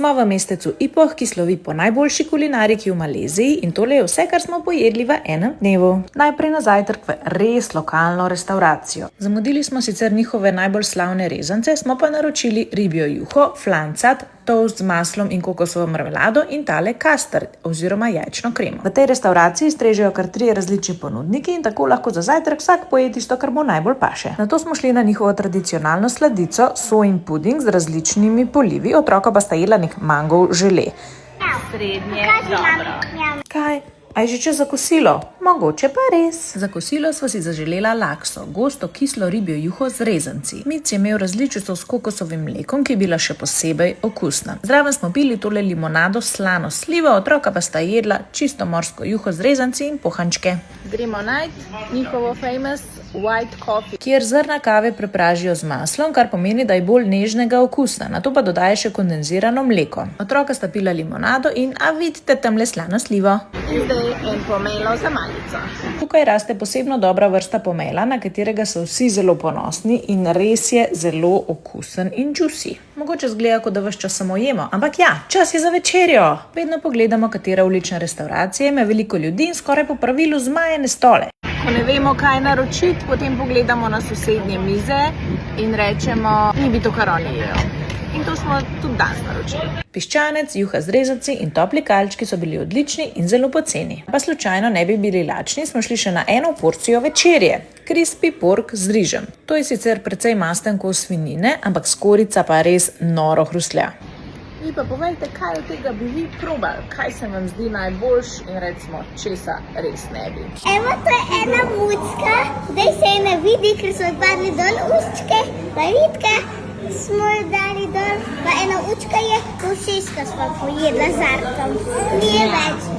Smo v mestecu Ipoh, ki slovi po najboljši kulinariki v Maleziji, in tole je vse, kar smo pojedli v enem dnevu. Najprej na zajtrk v res lokalno restauracijo. Zamudili smo sicer njihove najbolj slavne rezance, smo pa naročili ribjo juho, flancat, toast z maslom in kokosovo marmelado in tale custard oziroma jajčno kremo. V tej restauraciji strežejo kar 3 različni ponudniki in tako lahko za zajtrk vsak poje tisto, kar mu najbolj paše. Nato smo šli na njihovo tradicionalno sladico, sojin puding z različnimi polivi, otroka pa sta jedla nek mangov žele. Srednje, dobro. Kaj? A je že čas za kosilo? Mogoče pa res. Za kosilo sva si zaželela lakso, gosto kislo ribjo juho z rezanci. Mic je imel različico s kokosovim mlekom, ki je bila še posebej okusna. Zraven smo pili tole limonado slano slivo, otroka pa sta jedla čisto morsko juho z rezanci in pohančke. Gremo najti njihovo famous white coffee, kjer zrna kave prepražijo z maslom, kar pomeni, da je bolj nežnega okusa. Nato pa dodaje še kondenzirano mleko. Otroka sta pila limonado in, a vidite, tamle slano slivo. In pomelo za malico. Tukaj raste posebno dobra vrsta pomela, na katerega so vsi zelo ponosni in res je zelo okusen in juicy. Mogoče zgleda, kot da ves čas samo jemo, ampak ja, čas je za večerjo. Vedno pogledamo, katera ulična restauracija ima veliko ljudi in skoraj po pravilu zmajene stole. Ko ne vemo, kaj naročiti, potem pogledamo na sosednje mize in rečemo, ni bi to, kar oni jejo. In to smo tudi danes naročili. Piščanec, juha z rezanci in topli kalčki so bili odlični in zelo poceni. Pa slučajno ne bi bili lačni, smo šli še na eno porcijo večerje. Crispy pork z rižem. To je sicer precej masten kos svinjine, ampak skorica pa res noro hrustlja. Vi pa povejte, kaj od tega bi vi probali, kaj se vam zdi najboljš in recimo, česa res ne bi. Evo, to je ena mucka, zdaj se je ne vidi, ker so odpadli dol uščke, pa vidite, smo jo dali dol, pa ena učka je, ušeska smo pojedla z Artom. Nije več.